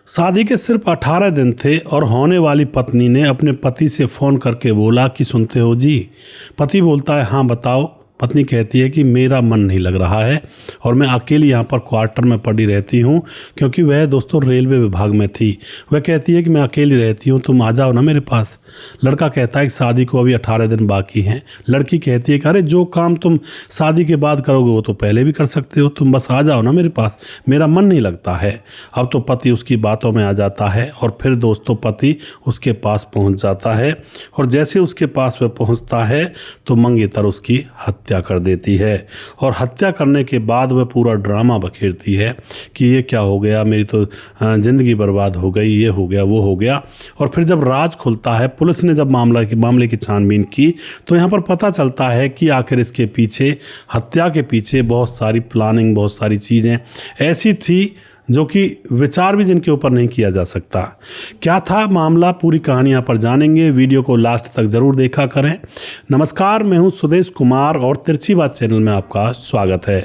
शादी के सिर्फ 18 दिन थे और होने वाली पत्नी ने अपने पति से फ़ोन करके बोला कि सुनते हो जी। पति बोलता है हाँ बताओ। पत्नी कहती है कि मेरा मन नहीं लग रहा है और मैं अकेली यहाँ पर क्वार्टर में पड़ी रहती हूँ, क्योंकि वह दोस्तों रेलवे विभाग में थी। वह कहती है कि मैं अकेली रहती हूँ, तुम आ जाओ ना मेरे पास। लड़का कहता है कि शादी को अभी 18 दिन बाकी हैं। लड़की कहती है कि अरे जो काम तुम शादी के बाद करोगे वो तो पहले भी कर सकते हो, तुम बस आ जाओ ना मेरे पास, मेरा मन नहीं लगता है। अब तो पति उसकी बातों में आ जाता है और फिर दोस्तों पति उसके पास पहुँच जाता है और जैसे उसके पास वह पहुँचता है तो मंगेतर उसकी हत्या कर देती है। और हत्या करने के बाद वह पूरा ड्रामा बखेरती है कि ये क्या हो गया, मेरी तो ज़िंदगी बर्बाद हो गई, ये हो गया वो हो गया। और फिर जब राज खुलता है, पुलिस ने जब मामले की छानबीन की तो यहाँ पर पता चलता है कि आखिर इसके पीछे, हत्या के पीछे बहुत सारी प्लानिंग, बहुत सारी चीज़ें ऐसी थी जो कि विचार भी जिनके ऊपर नहीं किया जा सकता। क्या था मामला, पूरी कहानी यहाँ पर जानेंगे। वीडियो को लास्ट तक ज़रूर देखा करें। नमस्कार, मैं हूँ सुदेश कुमार और तिरछी बात चैनल में आपका स्वागत है।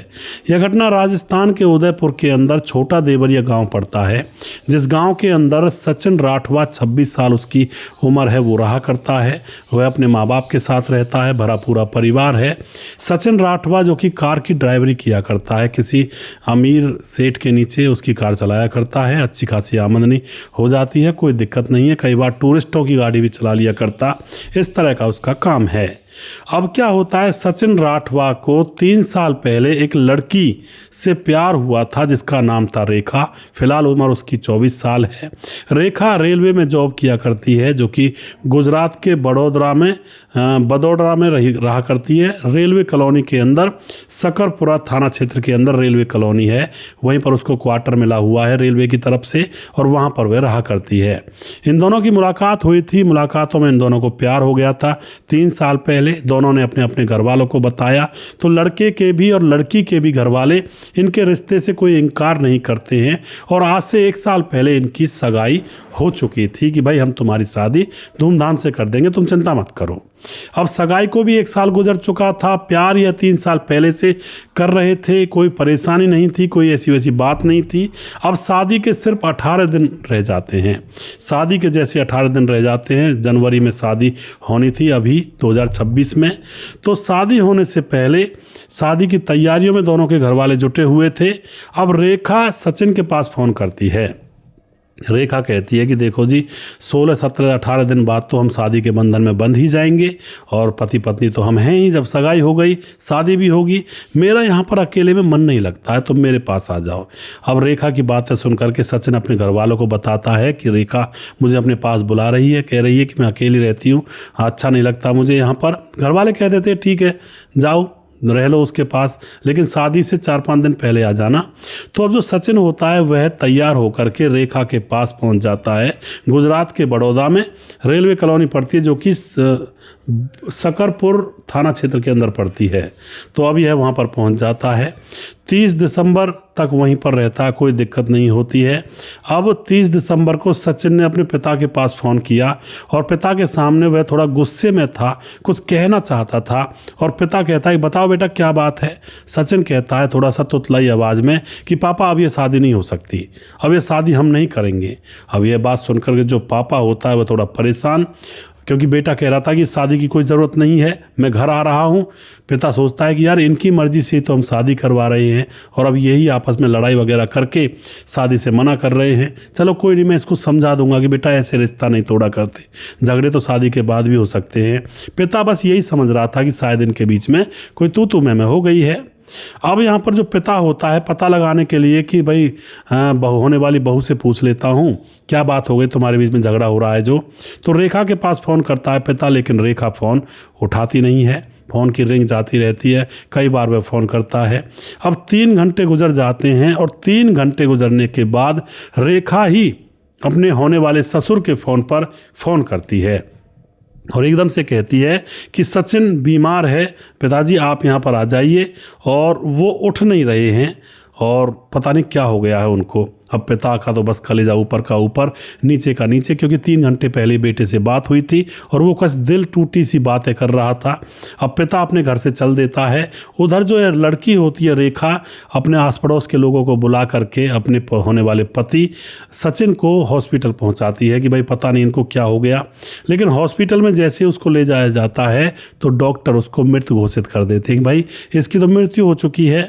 यह घटना राजस्थान के उदयपुर के अंदर छोटा देवरिया गांव पड़ता है, जिस गांव के अंदर सचिन राठवा 26 साल उसकी उम्र है वो रहा करता है। वह अपने माँ बाप के साथ रहता है, भरा पूरा परिवार है। सचिन राठवा जो कि कार की ड्राइवरी किया करता है, किसी अमीर सेठ के नीचे उसकी कार चलाया करता है। अच्छी खासी आमदनी हो जाती है, कोई दिक्कत नहीं है। कई बार टूरिस्टों की गाड़ी भी चला लिया करता, इस तरह का उसका काम है। अब क्या होता है, सचिन राठवा को 3 साल पहले एक लड़की से प्यार हुआ था जिसका नाम था रेखा। फिलहाल उम्र उसकी 24 साल है। रेखा रेलवे में जॉब किया करती है, जो कि गुजरात के बड़ोदरा में रहा करती है। रेलवे कॉलोनी के अंदर सकरपुरा थाना क्षेत्र के अंदर रेलवे कॉलोनी है, वहीं पर उसको क्वार्टर मिला हुआ है रेलवे की तरफ से और वहाँ पर वह रहा करती है। इन दोनों की मुलाकात हुई थी। मुलाकातों में इन दोनों को प्यार हो गया था 3 साल पहले। दोनों ने अपने अपने घर वालों को बताया तो लड़के के भी और लड़की के भी घर वाले इनके रिश्ते से कोई इनकार नहीं करते हैं और आज से 1 साल पहले इनकी सगाई हो चुकी थी कि भाई हम तुम्हारी शादी धूमधाम से कर देंगे, तुम चिंता मत करो। अब सगाई को भी 1 साल गुजर चुका था। प्यार यह 3 साल पहले से कर रहे थे, कोई परेशानी नहीं थी, कोई ऐसी वैसी बात नहीं थी। अब शादी के सिर्फ 18 दिन रह जाते हैं। शादी के जैसे 18 दिन रह जाते हैं। जनवरी में शादी होनी थी, अभी 2026 में। तो शादी होने से पहले शादी की तैयारियों में दोनों के घर वाले जुटे हुए थे। अब रेखा सचिन के पास फ़ोन करती है। रेखा कहती है कि देखो जी, 16, 17, 18 दिन बाद तो हम शादी के बंधन में बंध ही जाएंगे और पति पत्नी तो हम हैं ही। जब सगाई हो गई, शादी भी होगी, मेरा यहाँ पर अकेले में मन नहीं लगता है, तुम मेरे पास आ जाओ। अब रेखा की बातें सुन करके सचिन अपने घर वालों को बताता है कि रेखा मुझे अपने पास बुला रही है, कह रही है कि मैं अकेली रहती हूँ, अच्छा नहीं लगता मुझे यहाँ पर। घर वाले कह देते हैं ठीक है जाओ रह लो उसके पास, लेकिन शादी से 4-5 दिन पहले आ जाना। तो अब जो सचिन होता है वह तैयार होकर के रेखा के पास पहुंच जाता है। गुजरात के बड़ौदा में रेलवे कॉलोनी पड़ती है, जो कि सकरपुर थाना क्षेत्र के अंदर पड़ती है। तो अब यह वहाँ पर पहुँच जाता है। 30 दिसंबर तक वहीं पर रहता है, कोई दिक्कत नहीं होती है। अब 30 दिसंबर को सचिन ने अपने पिता के पास फ़ोन किया और पिता के सामने वह थोड़ा गुस्से में था, कुछ कहना चाहता था और पिता कहता है बताओ बेटा क्या बात है। सचिन कहता है थोड़ा सा तुतलाई आवाज़ में कि पापा अब ये शादी नहीं हो सकती, अब ये शादी हम नहीं करेंगे। अब यह बात सुनकर के जो पापा होता है वह थोड़ा परेशान, क्योंकि बेटा कह रहा था कि शादी की कोई ज़रूरत नहीं है, मैं घर आ रहा हूँ। पिता सोचता है कि यार इनकी मर्ज़ी से तो हम शादी करवा रहे हैं और अब यही आपस में लड़ाई वगैरह करके शादी से मना कर रहे हैं। चलो कोई नहीं, मैं इसको समझा दूंगा कि बेटा ऐसे रिश्ता नहीं तोड़ा करते, झगड़े तो शादी के बाद भी हो सकते हैं। पिता बस यही समझ रहा था कि शायद इनके बीच में कोई तू मैं हो गई है। अब यहाँ पर जो पिता होता है पता लगाने के लिए कि भाई होने वाली बहू से पूछ लेता हूँ क्या बात हो गई, तुम्हारे बीच में झगड़ा हो रहा है जो। तो रेखा के पास फ़ोन करता है पिता, लेकिन रेखा फ़ोन उठाती नहीं है। फ़ोन की रिंग जाती रहती है, कई बार वह फ़ोन करता है। अब 3 घंटे गुजर जाते हैं और 3 घंटे गुजरने के बाद रेखा ही अपने होने वाले ससुर के फ़ोन पर फ़ोन करती है और एकदम से कहती है कि सचिन बीमार है, पिताजी आप यहाँ पर आ जाइए। और वो उठ नहीं रहे हैं और पता नहीं क्या हो गया है उनको। अब पिता का तो बस कलेजा ऊपर का ऊपर नीचे का नीचे, क्योंकि 3 घंटे पहले बेटे से बात हुई थी और वो कुछ दिल टूटी सी बातें कर रहा था। अब पिता अपने घर से चल देता है। उधर जो लड़की होती है रेखा अपने आस पड़ोस के लोगों को बुला करके अपने होने वाले पति सचिन को हॉस्पिटल पहुंचाती है कि भाई पता नहीं इनको क्या हो गया। लेकिन हॉस्पिटल में जैसे उसको ले जाया जाता है तो डॉक्टर उसको मृत घोषित कर देते हैं कि भाई इसकी तो मृत्यु हो चुकी है।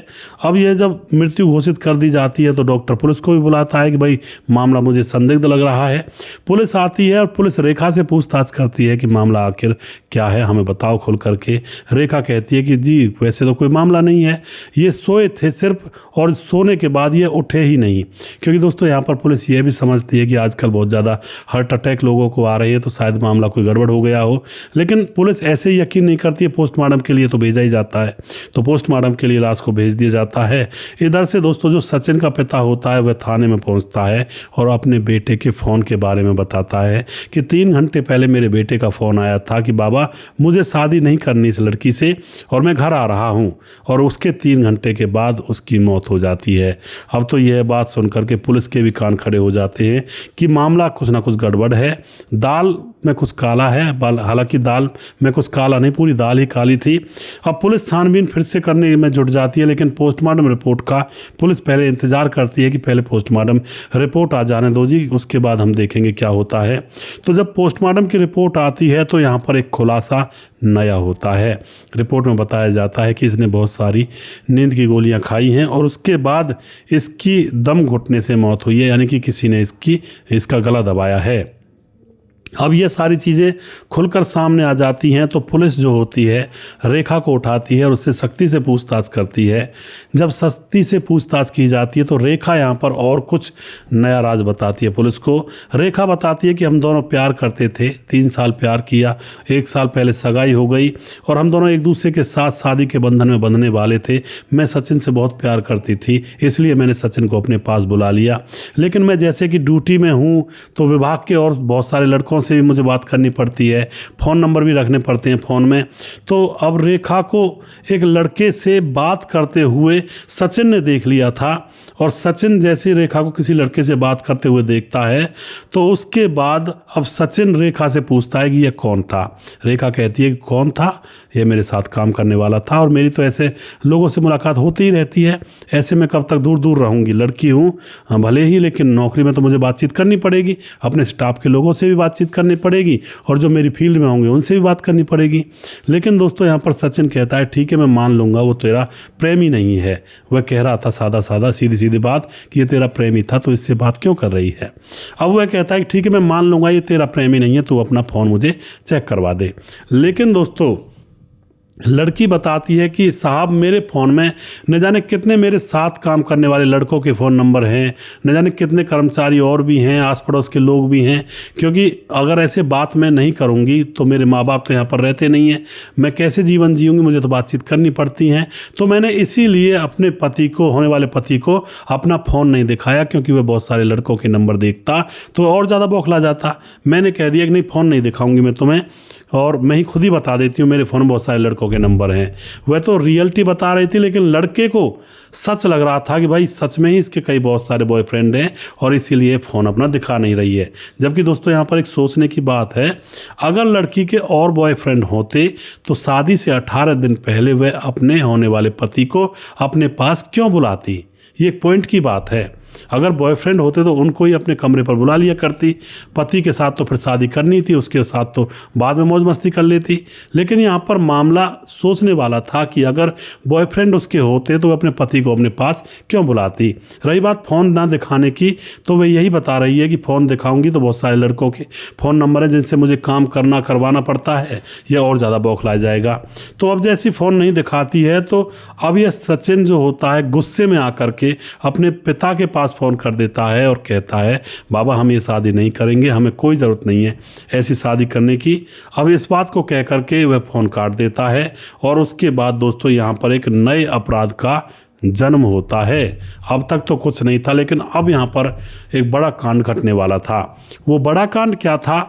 अब यह जब मृत्यु घोषित कर दी जाती है तो डॉक्टर पुलिस को भी बुलाता है कि भाई मामला मुझे संदिग्ध लग रहा है। पुलिस आती है और पुलिस रेखा से पूछताछ करती है कि मामला आखिर क्या है, हमें बताओ खुल करके। रेखा कहती है कि जी वैसे तो कोई मामला नहीं है, ये सोए थे सिर्फ और सोने के बाद ये उठे ही नहीं। क्योंकि दोस्तों यहाँ पर पुलिस ये भी समझती है कि आजकल बहुत ज़्यादा हार्ट अटैक लोगों को आ रहे हैं तो शायद मामला कोई गड़बड़ हो गया हो। लेकिन पुलिस ऐसे ही यकीन नहीं करती है, पोस्टमार्टम के लिए तो भेजा ही जाता है। तो पोस्टमार्टम के लिए लाश को भेज दिया जाता है। इधर से दोस्तों जो सचिन का पिता होता है वह थाने में पहुंचता है और अपने बेटे के फ़ोन के बारे में बताता है कि 3 घंटे पहले मेरे बेटे का फ़ोन आया था कि बाबा मुझे शादी नहीं करनी इस लड़की से और मैं घर आ रहा हूं, और उसके 3 घंटे के बाद उसकी मौत हो जाती है। अब तो यह बात सुनकर के पुलिस के भी कान खड़े हो जाते हैं कि मामला कुछ ना कुछ गड़बड़ है, दाल में कुछ काला है। हालांकि दाल में कुछ काला नहीं, पूरी दाल ही काली थी। अब पुलिस छानबीन फिर से करने में जुट जाती है, लेकिन पोस्टमार्टम रिपोर्ट का पुलिस पहले इंतजार करती है कि पहले पोस्टमार्टम रिपोर्ट आ जाने दो जी, उसके बाद हम देखेंगे क्या होता है। तो जब पोस्टमार्टम की रिपोर्ट आती है तो यहाँ पर एक खुलासा नया होता है। रिपोर्ट में बताया जाता है कि इसने बहुत सारी नींद की गोलियां खाई हैं और उसके बाद इसकी दम घुटने से मौत हुई है, यानी कि किसी ने इसका गला दबाया है। अब ये सारी चीज़ें खुलकर सामने आ जाती हैं तो पुलिस जो होती है रेखा को उठाती है और उससे सख्ती से पूछताछ करती है। जब सख्ती से पूछताछ की जाती है तो रेखा यहाँ पर और कुछ नया राज बताती है पुलिस को। रेखा बताती है कि हम दोनों प्यार करते थे, 3 साल प्यार किया, 1 साल पहले सगाई हो गई और हम दोनों एक दूसरे के साथ शादी के बंधन में बंधने वाले थे। मैं सचिन से बहुत प्यार करती थी, इसलिए मैंने सचिन को अपने पास बुला लिया। लेकिन मैं जैसे कि ड्यूटी में हूँ तो विभाग के और बहुत सारे लड़कों से भी मुझे बात करनी पड़ती है, फ़ोन नंबर भी रखने पड़ते हैं फ़ोन में। तो अब रेखा को एक लड़के से बात करते हुए सचिन ने देख लिया था और सचिन जैसे रेखा को किसी लड़के से बात करते हुए देखता है तो उसके बाद अब सचिन रेखा से पूछता है कि यह कौन था। रेखा कहती है कि कौन था, ये मेरे साथ काम करने वाला था और मेरी तो ऐसे लोगों से मुलाकात होती ही रहती है, ऐसे में कब तक दूर दूर रहूँगी, लड़की हूँ भले ही, लेकिन नौकरी में तो मुझे बातचीत करनी पड़ेगी, अपने स्टाफ के लोगों से भी बातचीत करनी पड़ेगी और जो मेरी फील्ड में होंगे उनसे भी बात करनी पड़ेगी। लेकिन दोस्तों यहाँ पर सचिन कहता है ठीक है मैं मान लूँगा वो तेरा प्रेमी नहीं है। वह कह रहा था सादा सादा सीधी सीधी बात कि ये तेरा प्रेमी था तो इससे बात क्यों कर रही है। अब वह कहता है ठीक है मैं मान लूँगा ये तेरा प्रेमी नहीं है, तू अपना फ़ोन मुझे चेक करवा दे। लेकिन दोस्तों लड़की बताती है कि साहब मेरे फ़ोन में न जाने कितने मेरे साथ काम करने वाले लड़कों के फ़ोन नंबर हैं, न जाने कितने कर्मचारी और भी हैं, आस पड़ोस के लोग भी हैं, क्योंकि अगर ऐसे बात मैं नहीं करूंगी तो मेरे माँ बाप तो यहाँ पर रहते नहीं हैं, मैं कैसे जीवन जीऊँगी, मुझे तो बातचीत करनी पड़ती है। तो मैंने इसीलिए अपने पति को, होने वाले पति को अपना फ़ोन नहीं दिखाया, क्योंकि वह बहुत सारे लड़कों के नंबर देखता तो और ज़्यादा बौखला जाता। मैंने कह दिया कि नहीं फ़ोन नहीं दिखाऊंगी मैं तुम्हें, और मैं ही खुद ही बता देती हूँ मेरे फ़ोन में बहुत सारे लड़कों के नंबर हैं। वह तो रियलिटी बता रही थी, लेकिन लड़के को सच लग रहा था कि भाई सच में ही इसके कई बहुत सारे बॉयफ्रेंड हैं और इसीलिए फ़ोन अपना दिखा नहीं रही है। जबकि दोस्तों यहाँ पर एक सोचने की बात है, अगर लड़की के और बॉयफ्रेंड होते तो शादी से 18 दिन पहले वह अपने होने वाले पति को अपने पास क्यों बुलाती। ये एक पॉइंट की बात है। अगर बॉयफ्रेंड होते तो उनको ही अपने कमरे पर बुला लिया करती, पति के साथ तो फिर शादी करनी थी, उसके साथ तो बाद में मौज मस्ती कर लेती। लेकिन यहाँ पर मामला सोचने वाला था कि अगर बॉयफ्रेंड उसके होते तो वह अपने पति को अपने पास क्यों बुलाती। रही बात फ़ोन ना दिखाने की, तो वह यही बता रही है कि फ़ोन दिखाऊंगी तो बहुत सारे लड़कों के फ़ोन नंबर हैं जिनसे मुझे काम करवाना पड़ता है, यह और ज़्यादा बौखला जाएगा। तो अब जैसी फ़ोन नहीं दिखाती है तो अब यह सचिन जो होता है गुस्से में आकर के अपने पिता के पास फ़ोन कर देता है और कहता है बाबा हम ये शादी नहीं करेंगे, हमें कोई ज़रूरत नहीं है ऐसी शादी करने की। अब इस बात को कह करके वह फ़ोन काट देता है और उसके बाद दोस्तों यहाँ पर एक नए अपराध का जन्म होता है। अब तक तो कुछ नहीं था, लेकिन अब यहाँ पर एक बड़ा कांड घटने वाला था। वो बड़ा कांड क्या था,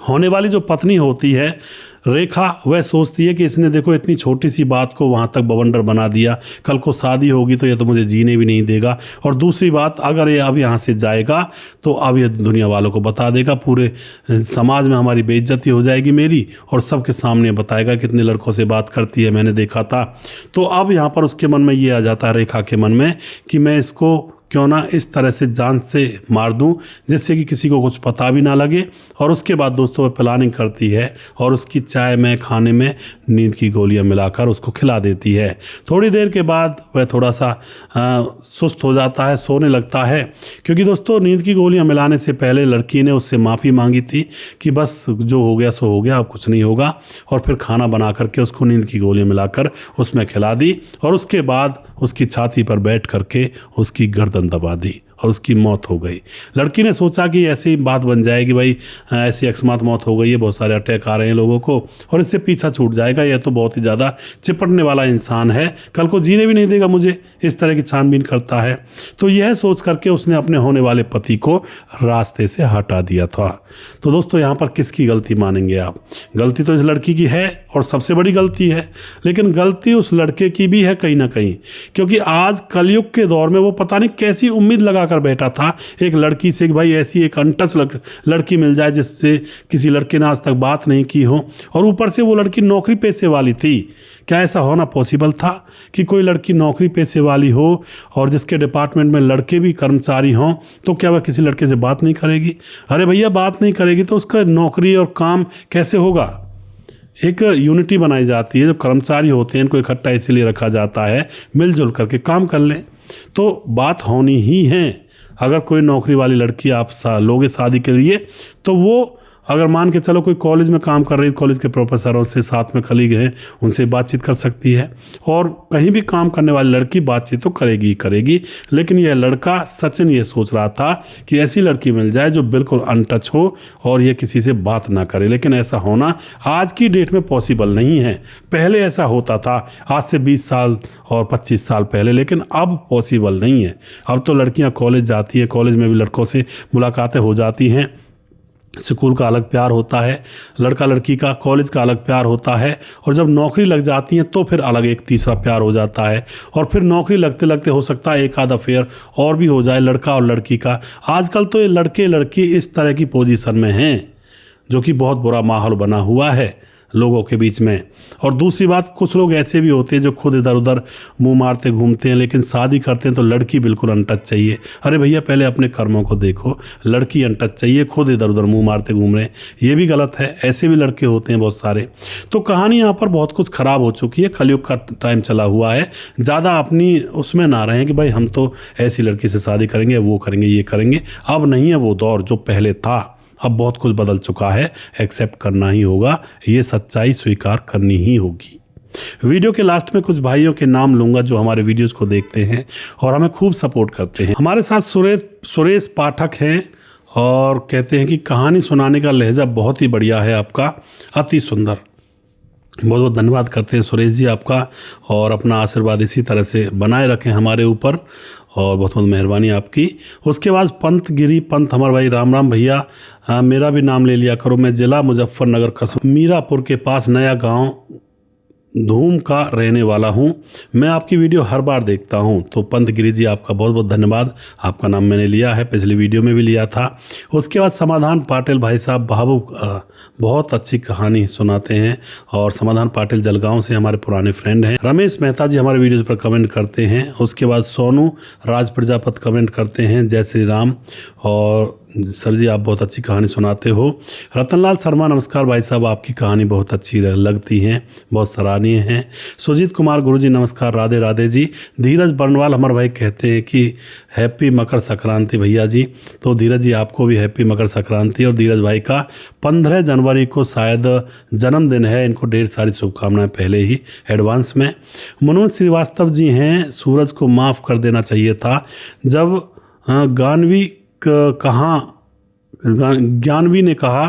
होने वाली जो पत्नी होती है रेखा वह सोचती है कि इसने देखो इतनी छोटी सी बात को वहाँ तक बवंडर बना दिया, कल को शादी होगी तो ये तो मुझे जीने भी नहीं देगा, और दूसरी बात अगर ये अब यहाँ से जाएगा तो अब ये दुनिया वालों को बता देगा, पूरे समाज में हमारी बेइज्जती हो जाएगी मेरी, और सबके सामने बताएगा कितने लड़कों से बात करती है, मैंने देखा था। तो अब यहाँ पर उसके मन में ये आ जाता है, रेखा के मन में, कि मैं इसको क्यों ना इस तरह से जान से मार दूं जिससे कि किसी को कुछ पता भी ना लगे। और उसके बाद दोस्तों वह प्लानिंग करती है और उसकी चाय में खाने में नींद की गोलियां मिलाकर उसको खिला देती है। थोड़ी देर के बाद वह थोड़ा सा सुस्त हो जाता है, सोने लगता है, क्योंकि दोस्तों नींद की गोलियां मिलाने से पहले लड़की ने उससे माफ़ी मांगी थी कि बस जो हो गया सो हो गया, अब कुछ नहीं होगा, और फिर खाना बना करके उसको नींद की गोलियां मिलाकर उसमें खिला दी, और उसके बाद उसकी छाती पर बैठ करके उसकी गर्दन दबा दी और उसकी मौत हो गई। लड़की ने सोचा कि ऐसी बात बन जाएगी, भाई ऐसी अकस्मात मौत हो गई है, बहुत सारे अटैक आ रहे हैं लोगों को और इससे पीछा छूट जाएगा, यह तो बहुत ही ज़्यादा चिपटने वाला इंसान है, कल को जीने भी नहीं देगा मुझे, इस तरह की छानबीन करता है। तो यह सोच करके उसने अपने होने वाले पति को रास्ते से हटा दिया था। तो दोस्तों यहाँ पर किसकी गलती मानेंगे आप? गलती तो इस लड़की की है और सबसे बड़ी गलती है, लेकिन गलती उस लड़के की भी है कहीं ना कहीं, क्योंकि आज कलयुग के दौर में वो पता नहीं कैसी उम्मीद लगा कर बैठा था एक लड़की से कि भाई ऐसी एक अनटच लड़की मिल जाए जिससे किसी लड़के ने आज तक बात नहीं की हो, और ऊपर से वो लड़की नौकरी पेशे वाली थी। क्या ऐसा होना पॉसिबल था कि कोई लड़की नौकरी पेशे वाली हो और जिसके डिपार्टमेंट में लड़के भी कर्मचारी हों, तो क्या वह किसी लड़के से बात नहीं करेगी? अरे भैया बात नहीं करेगी तो उसका नौकरी और काम कैसे होगा? एक यूनिटी बनाई जाती है, जो कर्मचारी होते हैं इनको इकट्ठा इसीलिए रखा जाता है मिलजुल करके काम कर लें, तो बात होनी ही है। अगर कोई नौकरी वाली लड़की आप लोगे शादी के लिए, तो वो अगर मान के चलो कोई कॉलेज में काम कर रही है, कॉलेज के प्रोफेसरों से साथ में कलीग हैं उनसे बातचीत कर सकती है, और कहीं भी काम करने वाली लड़की बातचीत तो करेगी ही करेगी। लेकिन यह लड़का सचिन ये सोच रहा था कि ऐसी लड़की मिल जाए जो बिल्कुल अनटच हो और ये किसी से बात ना करे, लेकिन ऐसा होना आज की डेट में पॉसिबल नहीं है। पहले ऐसा होता था, आज से 20 साल और 25 साल पहले, लेकिन अब पॉसिबल नहीं है। अब तो लड़कियां कॉलेज जाती हैं, कॉलेज में भी लड़कों से मुलाकातें हो जाती हैं, स्कूल का अलग प्यार होता है, लड़का लड़की का कॉलेज का अलग प्यार होता है, और जब नौकरी लग जाती है तो फिर अलग एक तीसरा प्यार हो जाता है, और फिर नौकरी लगते लगते हो सकता है एक आधा अफेयर और भी हो जाए लड़का और लड़की का। आजकल तो ये लड़के लड़की इस तरह की पोजीशन में हैं जो कि बहुत बुरा माहौल बना हुआ है लोगों के बीच में। और दूसरी बात, कुछ लोग ऐसे भी होते हैं जो खुद इधर उधर मुंह मारते घूमते हैं, लेकिन शादी करते हैं तो लड़की बिल्कुल अनटच चाहिए। अरे भैया पहले अपने कर्मों को देखो, लड़की अनटच चाहिए, खुद इधर उधर मुंह मारते घूम रहे हैं, ये भी गलत है। ऐसे भी लड़के होते हैं बहुत सारे। तो कहानी यहाँ पर बहुत कुछ खराब हो चुकी है, कलयुग का टाइम चला हुआ है। ज़्यादा अपनी उसमें ना रहें कि भाई हम तो ऐसी लड़की से शादी करेंगे, वो करेंगे, ये करेंगे। अब नहीं है वो दौर जो पहले था, अब बहुत कुछ बदल चुका है, एक्सेप्ट करना ही होगा, ये सच्चाई स्वीकार करनी ही होगी। वीडियो के लास्ट में कुछ भाइयों के नाम लूंगा जो हमारे वीडियोस को देखते हैं और हमें खूब सपोर्ट करते हैं। हमारे साथ सुरेश पाठक हैं और कहते हैं कि कहानी सुनाने का लहजा बहुत ही बढ़िया है आपका, अति सुंदर। बहुत बहुत धन्यवाद करते हैं सुरेश जी आपका, और अपना आशीर्वाद इसी तरह से बनाए रखें हमारे ऊपर, और बहुत बहुत मेहरबानी आपकी। उसके बाद पंत गिरी पंत हमारे भाई, राम राम भैया, मेरा भी नाम ले लिया करो, मैं जिला मुजफ्फरनगर कस्बा मीरापुर के पास नया गांव धूम का रहने वाला हूं। मैं आपकी वीडियो हर बार देखता हूं। तो पंत गिरी जी आपका बहुत बहुत धन्यवाद, आपका नाम मैंने लिया है, पिछली वीडियो में भी लिया था। उसके बाद समाधान पाटिल भाई साहब भावुक, बहुत अच्छी कहानी सुनाते हैं, और समाधान पाटिल जलगांव से हमारे पुराने फ्रेंड हैं। रमेश मेहता जी हमारे वीडियोज़ पर कमेंट करते हैं। उसके बाद सोनू राज प्रजापति कमेंट करते हैं, जय श्री राम, और सर जी आप बहुत अच्छी कहानी सुनाते हो। रतनलाल शर्मा नमस्कार भाई साहब, आपकी कहानी बहुत अच्छी लगती है, बहुत सराहनीय है। सुजीत कुमार गुरुजी नमस्कार, राधे राधे जी। धीरज बर्नवाल हमारे भाई कहते हैं कि हैप्पी मकर संक्रांति भैया जी। तो धीरज जी आपको भी हैप्पी मकर संक्रांति, और धीरज भाई का 15 जनवरी को शायद जन्मदिन है, इनको ढेर सारी शुभकामनाएं पहले ही एडवांस में। मनोज श्रीवास्तव जी हैं, सूरज को माफ़ कर देना चाहिए था। जब ज्ञानवी ने कहा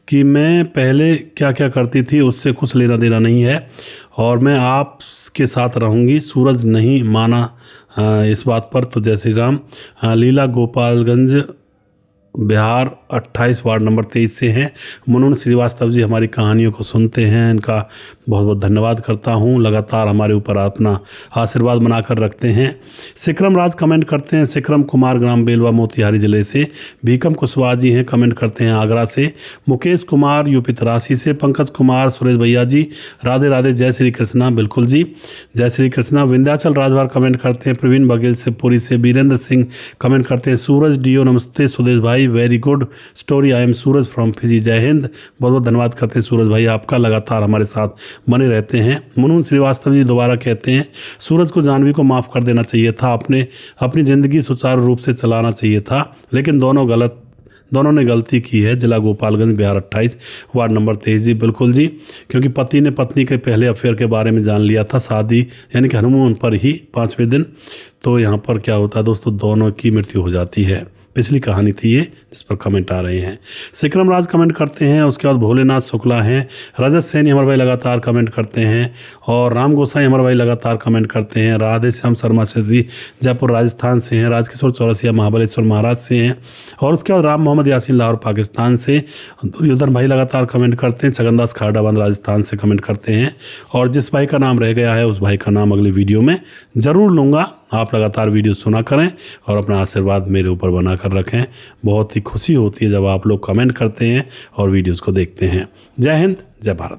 कि मैं पहले क्या क्या करती थी उससे कुछ लेना देना नहीं है और मैं आपके साथ रहूँगी, सूरज नहीं माना इस बात पर। तो जय श्री राम। लीला गोपालगंज बिहार 28 वार्ड नंबर 23 से हैं। मनोज श्रीवास्तव जी हमारी कहानियों को सुनते हैं, इनका बहुत बहुत धन्यवाद करता हूं। लगातार हमारे ऊपर अपना आशीर्वाद बनाकर रखते हैं। सिक्रम राज कमेंट करते हैं, सिक्रम कुमार ग्राम बेलवा मोतिहारी जिले से। भीकम कुशवाहा जी हैं, कमेंट करते हैं आगरा से। मुकेश कुमार यूपी तरासी से। पंकज कुमार, सुरेश भैया जी राधे राधे, जय श्री कृष्णा। बिल्कुल जी, जय श्री कृष्णा। विंध्याचल राजभर कमेंट करते हैं। प्रवीण बघेल से पुरी से। वीरेंद्र सिंह कमेंट करते हैं। सूरज डीओ नमस्ते सुदेश भाई, very good story, I am Suraj from Fiji, जय हिंद। बहुत बहुत धन्यवाद करते हैं सूरज भाई, आपका लगातार हमारे साथ बने रहते हैं। मनोज श्रीवास्तव जी दोबारा कहते हैं, सूरज को जाह्नवी को माफ़ कर देना चाहिए था, अपनी ज़िंदगी सुचारू रूप से चलाना चाहिए था, लेकिन दोनों ने गलती की है। जिला गोपालगंज, बिहार 28 वार्ड नंबर 23 जी। बिल्कुल जी, क्योंकि पति ने पत्नी के पहले अफेयर के बारे में जान लिया था, शादी यानी कि हनीमून पर ही 5वें दिन। तो यहाँ पर क्या होता है दोस्तों, दोनों की मृत्यु हो जाती है। पिछली कहानी थी ये जिस पर कमेंट आ रहे हैं। सिक्रम राज कमेंट करते हैं, उसके बाद भोलेनाथ शुक्ला हैं। रजत सैनी हमारे भाई लगातार कमेंट करते हैं, और राम गोसाई हमारे भाई लगातार कमेंट करते हैं। राधे श्याम शर्मा से जी जयपुर राजस्थान से हैं। राजकिशोर चौरसिया महाबलेश्वर महाराज से हैं, और उसके बाद राम मोहम्मद यासीन लाहौर पाकिस्तान से। दुर्योधन भाई लगातार कमेंट करते हैं। छगनदास खारडाबंद राजस्थान से कमेंट करते हैं, और जिस भाई का नाम रह गया है उस भाई का नाम अगली वीडियो में ज़रूर लूँगा। आप लगातार वीडियो सुना करें और अपना आशीर्वाद मेरे ऊपर बना कर रखें। बहुत ही खुशी होती है जब आप लोग कमेंट करते हैं और वीडियोस को देखते हैं। जय हिंद, जय भारत।